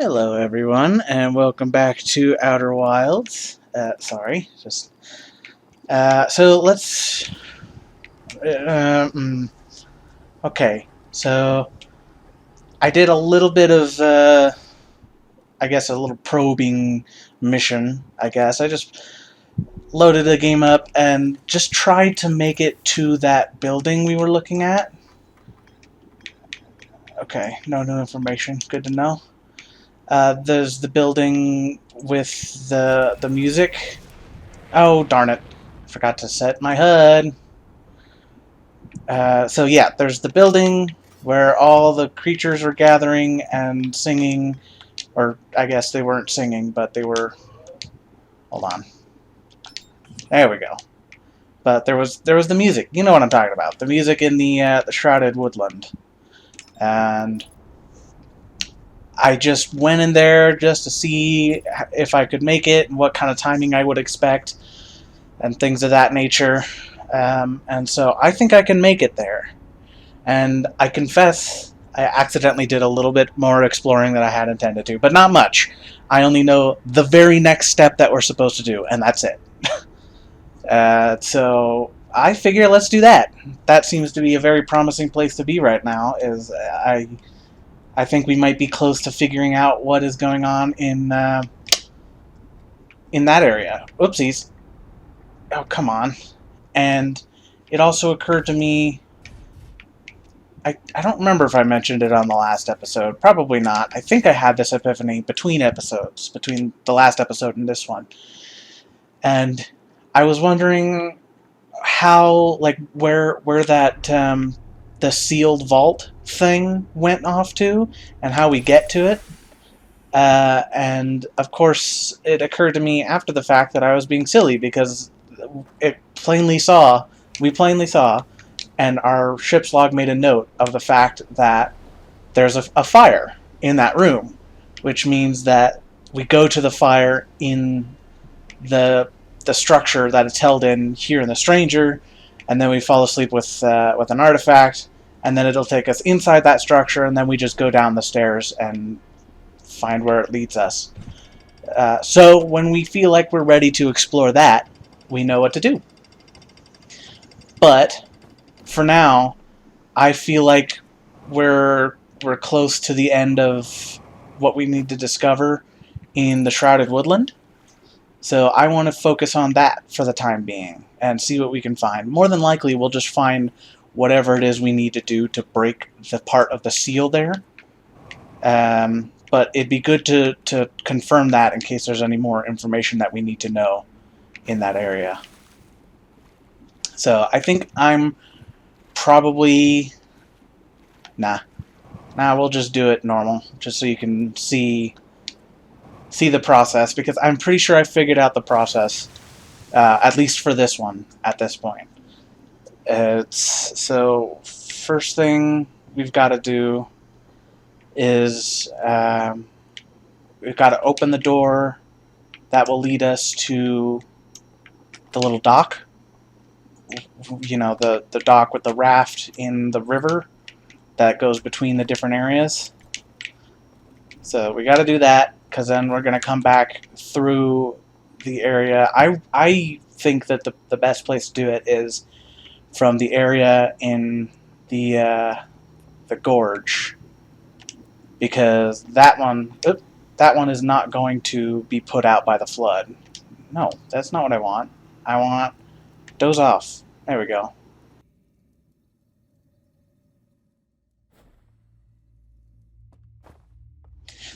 Hello, everyone, and welcome back to Outer Wilds. Sorry, just so let's. Okay, so I did a little bit of, I guess, a little probing mission. I guess I just loaded the game up and just tried to make it to that building we were looking at. Okay, no new information. Good to know. There's the building with the music. Oh, darn it. Forgot to set my HUD. So yeah, there's the building where all the creatures were gathering and singing, or I guess they weren't singing, but they were. Hold on. There we go. But there was the music. You know what I'm talking about. The music in the Shrouded Woodland, and I just went in there just to see if I could make it and what kind of timing I would expect and things of that nature. And so I think I can make it there. And I confess, I accidentally did a little bit more exploring than I had intended to, but not much. I only know the very next step that we're supposed to do, and that's it. So I figure let's do that. That seems to be a very promising place to be right now. I think we might be close to figuring out what is going on in that area. Oopsies. Oh, come on. And it also occurred to me, I don't remember if I mentioned it on the last episode. Probably not. I think I had this epiphany between episodes, between the last episode and this one. And I was wondering how, like, where that the sealed vault thing went off to, and how we get to it. And of course, it occurred to me after the fact that I was being silly because we plainly saw, and our ship's log made a note of the fact that there's a fire in that room, which means that we go to the fire in the structure that it's held in here in the Stranger, and then we fall asleep with an artifact, and then it'll take us inside that structure, and then we just go down the stairs and find where it leads us. So when we feel like we're ready to explore that, we know what to do. But for now, I feel like we're close to the end of what we need to discover in the Shrouded Woodland. So I want to focus on that for the time being and see what we can find. More than likely, we'll just find whatever it is we need to do to break the part of the seal there. But it'd be good to confirm that in case there's any more information that we need to know in that area. So I think I'm probably... Nah, we'll just do it normal, just so you can see the process, because I'm pretty sure I figured out the process, at least for this one, at this point. So, first thing we've got to do is we've got to open the door that will lead us to the little dock. You know, the dock with the raft in the river that goes between the different areas. So we got to do that, because then we're going to come back through the area. I think that the best place to do it is from the area in the gorge, because that one is not going to be put out by the flood. No, that's not what I want. I want doze off. There we go.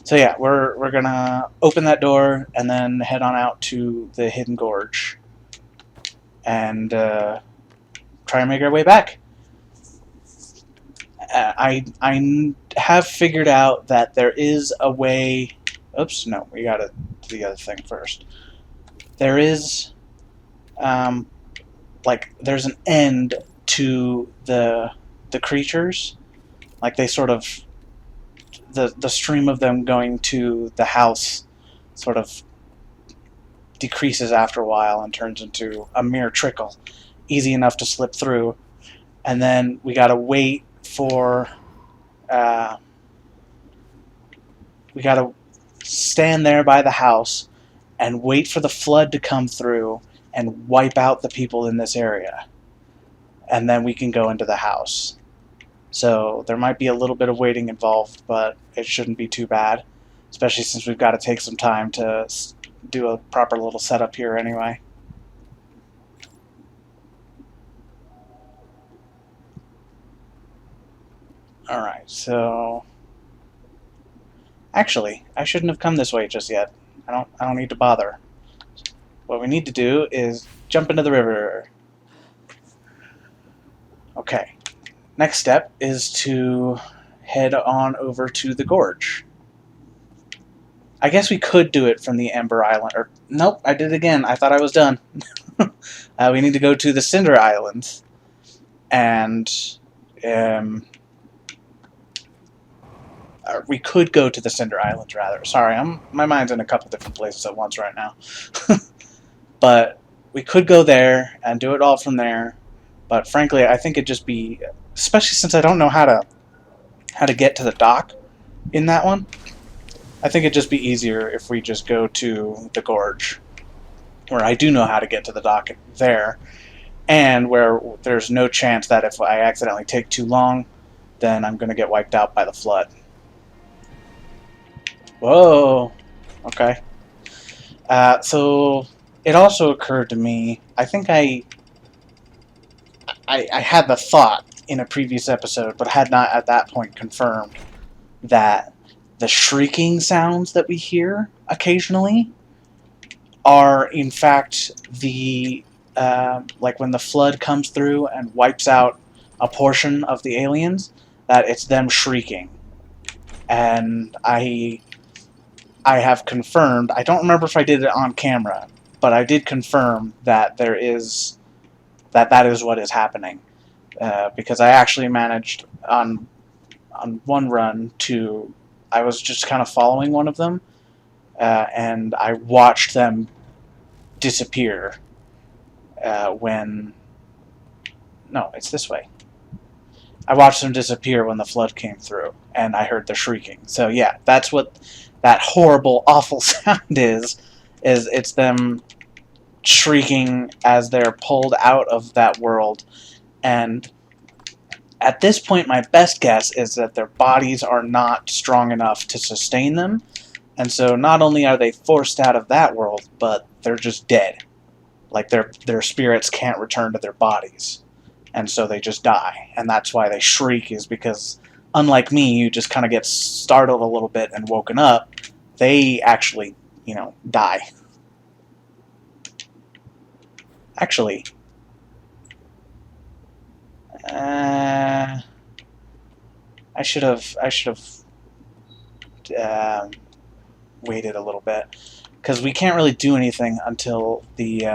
So yeah, we're gonna open that door and then head on out to the hidden gorge and try and make our way back. I have figured out that there is a way. Oops, no, we gotta do the other thing first. There is, there's an end to the creatures. Like, they sort of, the stream of them going to the house sort of decreases after a while and turns into a mere trickle, easy enough to slip through. And then we gotta wait for we gotta stand there by the house and wait for the flood to come through and wipe out the people in this area. And then we can go into the house. So there might be a little bit of waiting involved, but it shouldn't be too bad, especially since we've got to take some time to do a proper little setup here anyway. Alright, so actually, I shouldn't have come this way just yet. I don't need to bother. What we need to do is jump into the river. Okay. Next step is to head on over to the gorge. I guess we could do it from the Ember Island. Or nope, I did it again. I thought I was done. We need to go to the Cinder Islands. And we could go to the Cinder Islands, rather. Sorry, my mind's in a couple different places at once right now. But we could go there and do it all from there. But frankly, I think it'd just be, especially since I don't know how to get to the dock in that one, I think it'd just be easier if we just go to the gorge, where I do know how to get to the dock there, and where there's no chance that if I accidentally take too long, then I'm going to get wiped out by the flood. Whoa. Okay. So it also occurred to me, I think I had the thought in a previous episode, but had not at that point confirmed that the shrieking sounds that we hear occasionally are in fact the like when the flood comes through and wipes out a portion of the aliens, that it's them shrieking. And I have confirmed, I don't remember if I did it on camera, but I did confirm that that is what is happening. Because I actually managed on one run to, I was just kind of following one of them, and I watched them disappear when, no, it's this way. I watched them disappear when the flood came through, and I heard the shrieking. So yeah, that's what that horrible, awful sound is it's them shrieking as they're pulled out of that world. And at this point, my best guess is that their bodies are not strong enough to sustain them, and so not only are they forced out of that world, but they're just dead. Like their spirits can't return to their bodies, and so they just die. And that's why they shriek, is because unlike me, you just kind of get startled a little bit and woken up. They actually, die. Actually, I should have waited a little bit, because we can't really do anything until they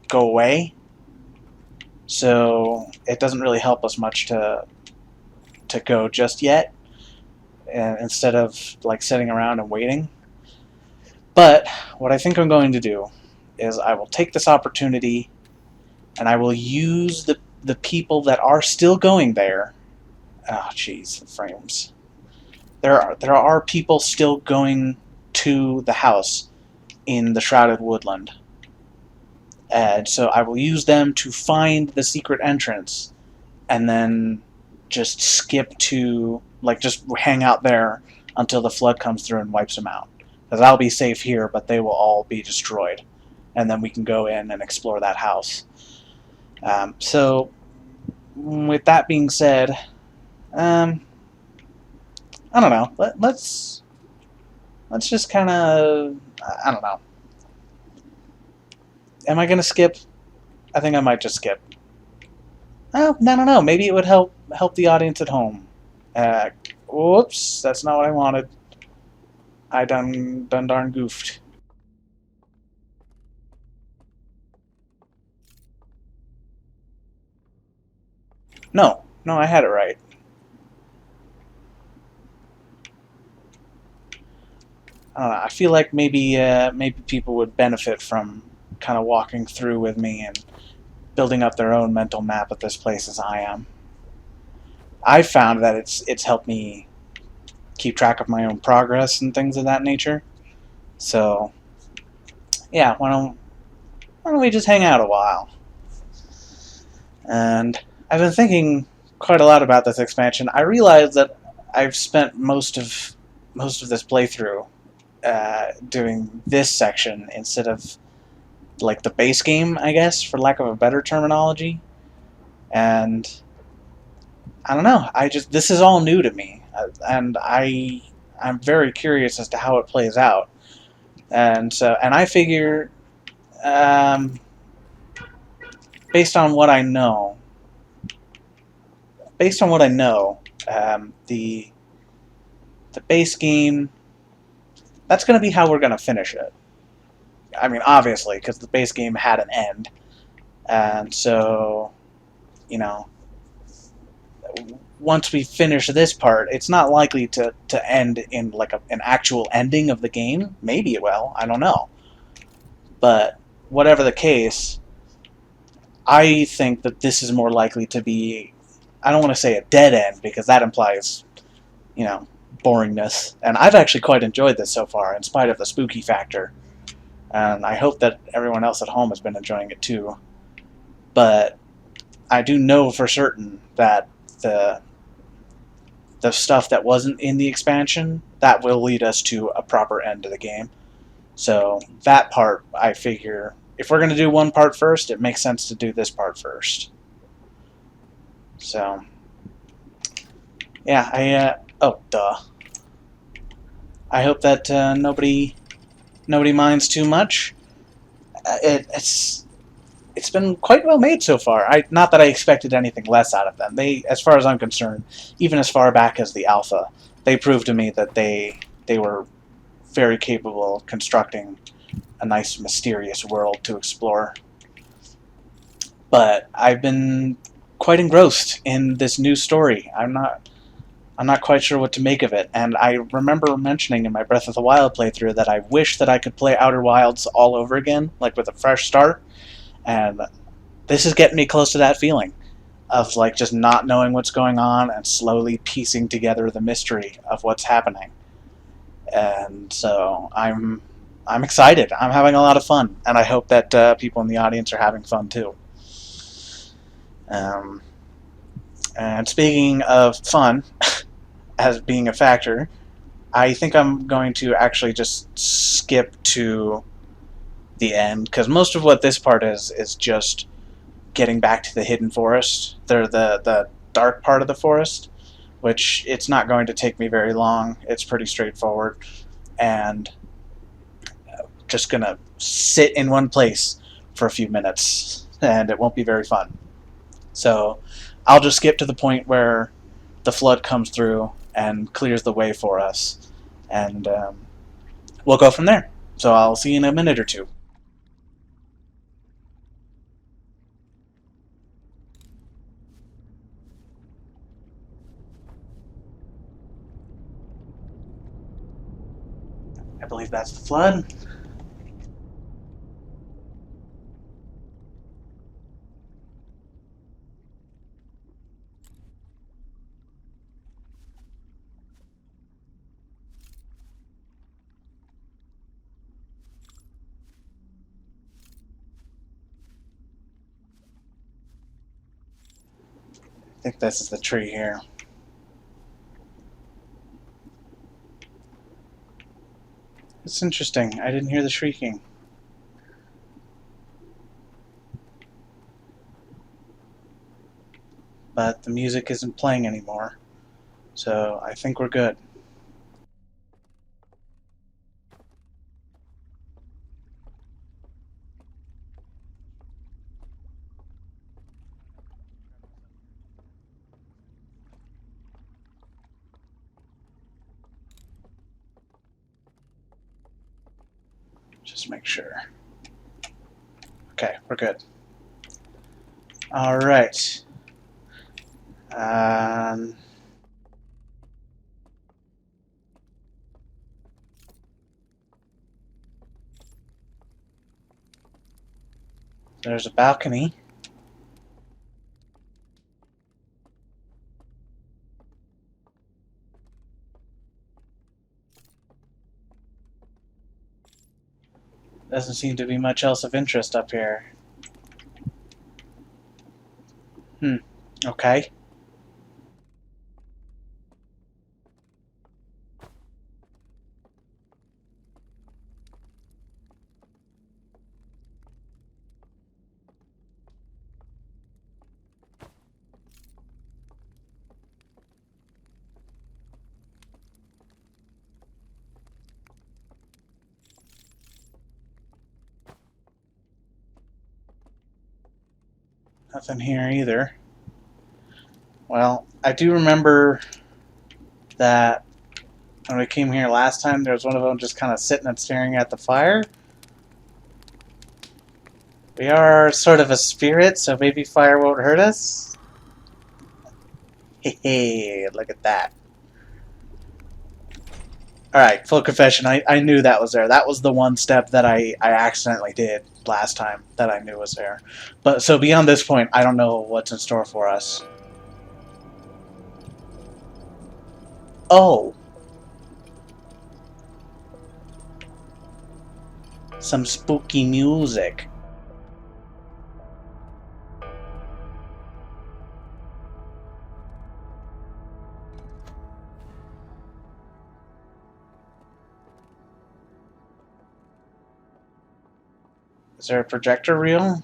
go away. So it doesn't really help us much to go just yet, instead of like sitting around and waiting. But what I think I'm going to do is I will take this opportunity and I will use the people that are still going there. Oh, jeez, the frames. There are people still going to the house in the Shadowed Woodland. And so I will use them to find the secret entrance and then just skip to, like, just hang out there until the flood comes through and wipes them out. Because I'll be safe here, but they will all be destroyed. And then we can go in and explore that house. So, with that being said, I don't know. Let's just kind of, I don't know. Am I gonna skip? I think I might just skip. Oh, no. Maybe it would help the audience at home. Whoops, that's not what I wanted. I done darn goofed. No, I had it right. I don't know. I feel like maybe people would benefit from kind of walking through with me and building up their own mental map of this place as I am. I found that it's helped me keep track of my own progress and things of that nature. So, yeah, why don't we just hang out a while? And I've been thinking quite a lot about this expansion. I realize that I've spent most of this playthrough doing this section instead of like the base game, I guess, for lack of a better terminology. And I don't know. This is all new to me, and I'm very curious as to how it plays out. And I figure, um, based on what I know, based on what I know, the base game, that's going to be how we're going to finish it. I mean, obviously, because the base game had an end, and so, you know, once we finish this part, it's not likely to end in like an actual ending of the game. Maybe it will. I don't know. But whatever the case, I think that this is more likely to be, I don't want to say a dead end, because that implies, you know, boringness. And I've actually quite enjoyed this so far, in spite of the spooky factor. And I hope that everyone else at home has been enjoying it too. But I do know for certain that the stuff that wasn't in the expansion, that will lead us to a proper end to the game. So that part, I figure, if we're going to do one part first, it makes sense to do this part first. So, yeah, oh, duh. I hope that nobody minds too much. It's been quite well made so far. Not that I expected anything less out of them. They, as far as I'm concerned, even as far back as the alpha, they proved to me that they were very capable of constructing a nice mysterious world to explore. But I've been quite engrossed in this new story. I'm not quite sure what to make of it, and I remember mentioning in my Breath of the Wild playthrough that I wish that I could play Outer Wilds all over again, like with a fresh start, and this is getting me close to that feeling of like just not knowing what's going on and slowly piecing together the mystery of what's happening. And so I'm excited. I'm having a lot of fun, and I hope that people in the audience are having fun too. Um, and speaking of fun, as being a factor, I think I'm going to actually just skip to the end, because most of what this part is just getting back to the hidden forest. They're the dark part of the forest, which it's not going to take me very long. It's pretty straightforward, and just gonna sit in one place for a few minutes, and it won't be very fun. So I'll just skip to the point where the flood comes through and clears the way for us, and we'll go from there. So I'll see you in a minute or two. I believe that's the flood. I think this is the tree here. It's interesting. I didn't hear the shrieking. But the music isn't playing anymore. So I think we're good. Just make sure. Okay, we're good. All right. Um, there's a balcony. Doesn't seem to be much else of interest up here. Okay. Nothing here either. Well, I do remember that when we came here last time, there was one of them just kind of sitting and staring at the fire. We are sort of a spirit, so maybe fire won't hurt us. Hey, look at that. Alright, full confession, I knew that was there. That was the one step that I accidentally did last time that I knew was there. But so beyond this point, I don't know what's in store for us. Oh! Some spooky music. Is there a projector reel?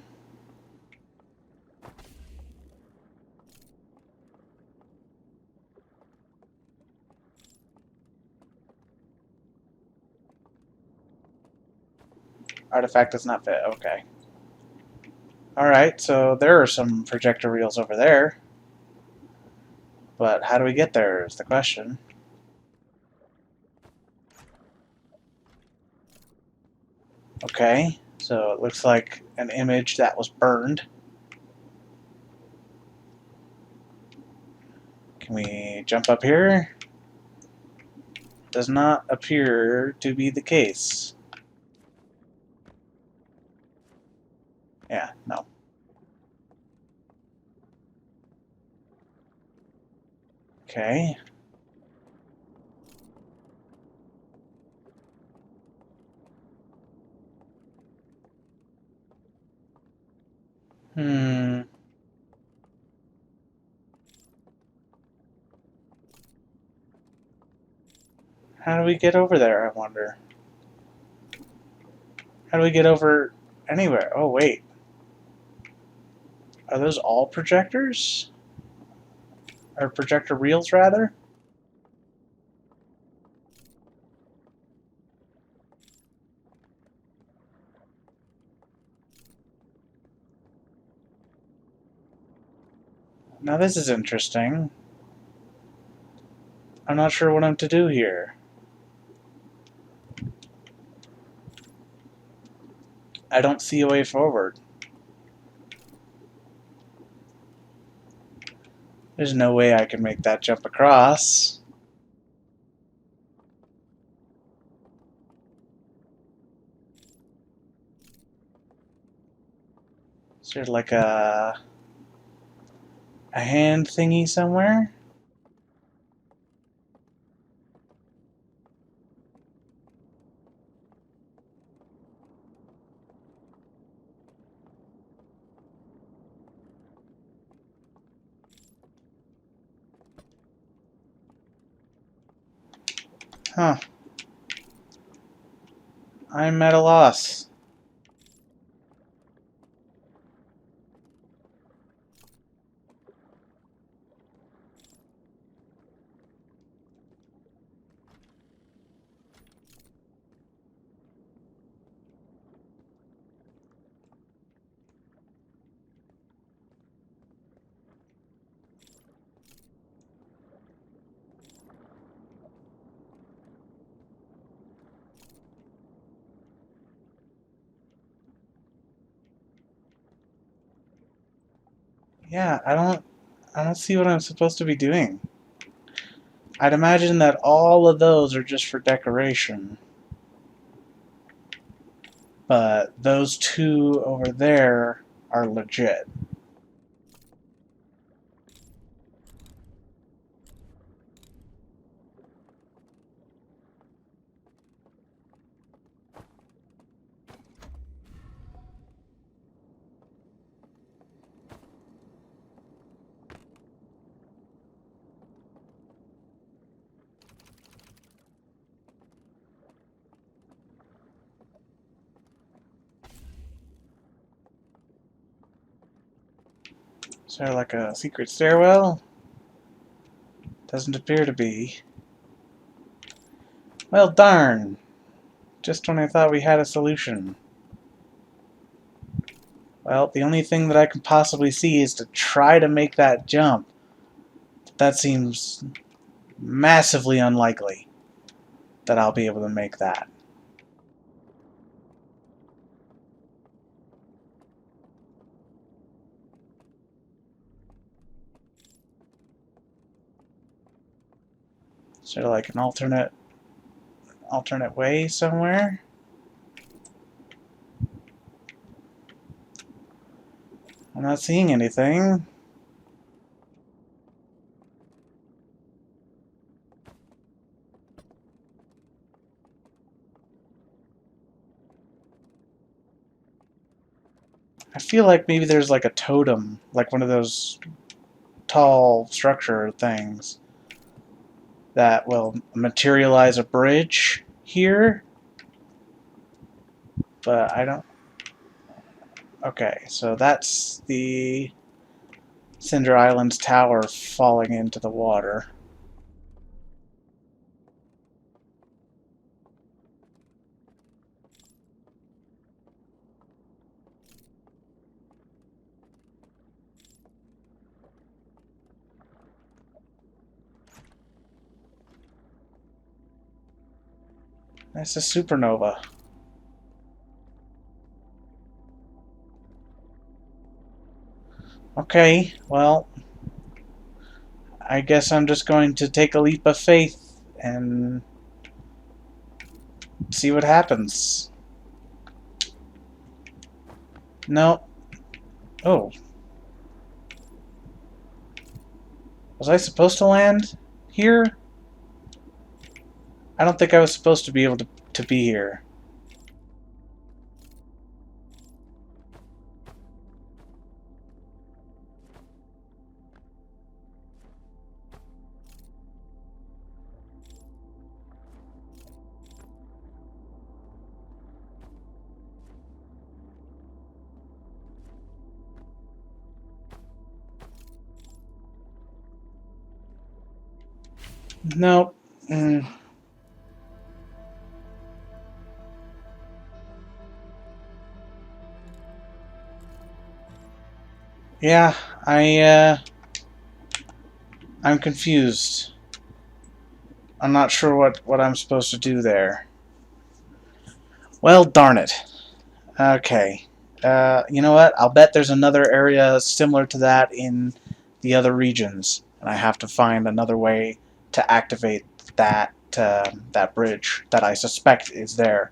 Artifact does not fit. Okay. Alright, so there are some projector reels over there. But how do we get there is the question. Okay, so it looks like an image that was burned. Can we jump up here? Does not appear to be the case. Yeah, no. Okay. Hmm. How do we get over there, I wonder? How do we get over anywhere? Oh, wait. Are those all projectors? Or projector reels, rather? Now this is interesting. I'm not sure what I'm to do here. I don't see a way forward. There's no way I can make that jump across. Is there like a hand thingy somewhere? Huh. I'm at a loss. Yeah, I don't see what I'm supposed to be doing. I'd imagine that all of those are just for decoration. But those two over there are legit. Is there like a secret stairwell? Doesn't appear to be. Well, darn. Just when I thought we had a solution. Well, the only thing that I can possibly see is to try to make that jump. But that seems massively unlikely that I'll be able to make that. Is there like an alternate way somewhere? I'm not seeing anything. I feel like maybe there's like a totem, like one of those tall structure things that will materialize a bridge here, but I don't. Okay, so that's the Cinder Island's tower falling into the water. That's a supernova. Okay, well, I guess I'm just going to take a leap of faith and see what happens. No. Oh. Was I supposed to land here? I don't think I was supposed to be able to be here. Nope. Yeah, I'm confused. I'm not sure what I'm supposed to do there. Well, darn it. Okay. You know what? I'll bet there's another area similar to that in the other regions, and I have to find another way to activate that that bridge that I suspect is there.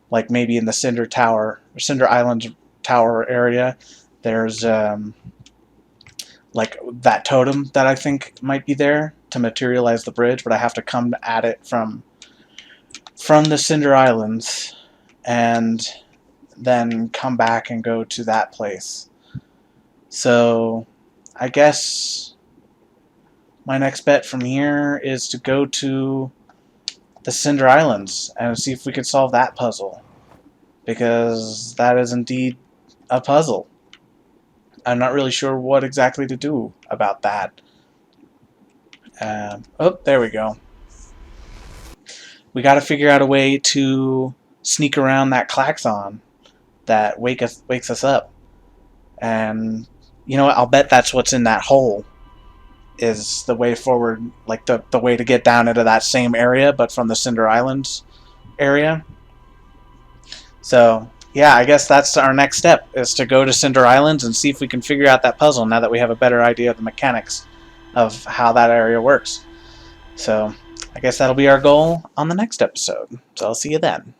Like maybe in the Cinder Tower, or Cinder Island Tower area, there's like that totem that I think might be there to materialize the bridge, but I have to come at it from the Cinder Islands and then come back and go to that place. So I guess my next bet from here is to go to the Cinder Islands and see if we can solve that puzzle, because that is indeed a puzzle. I'm not really sure what exactly to do about that. Oh, there we go. We got to figure out a way to sneak around that klaxon that wakes us up. And you know what? I'll bet that's what's in that hole is the way forward, like the way to get down into that same area, but from the Cinder Islands area. So yeah, I guess that's our next step, is to go to Cinder Islands and see if we can figure out that puzzle now that we have a better idea of the mechanics of how that area works. So I guess that'll be our goal on the next episode. So I'll see you then.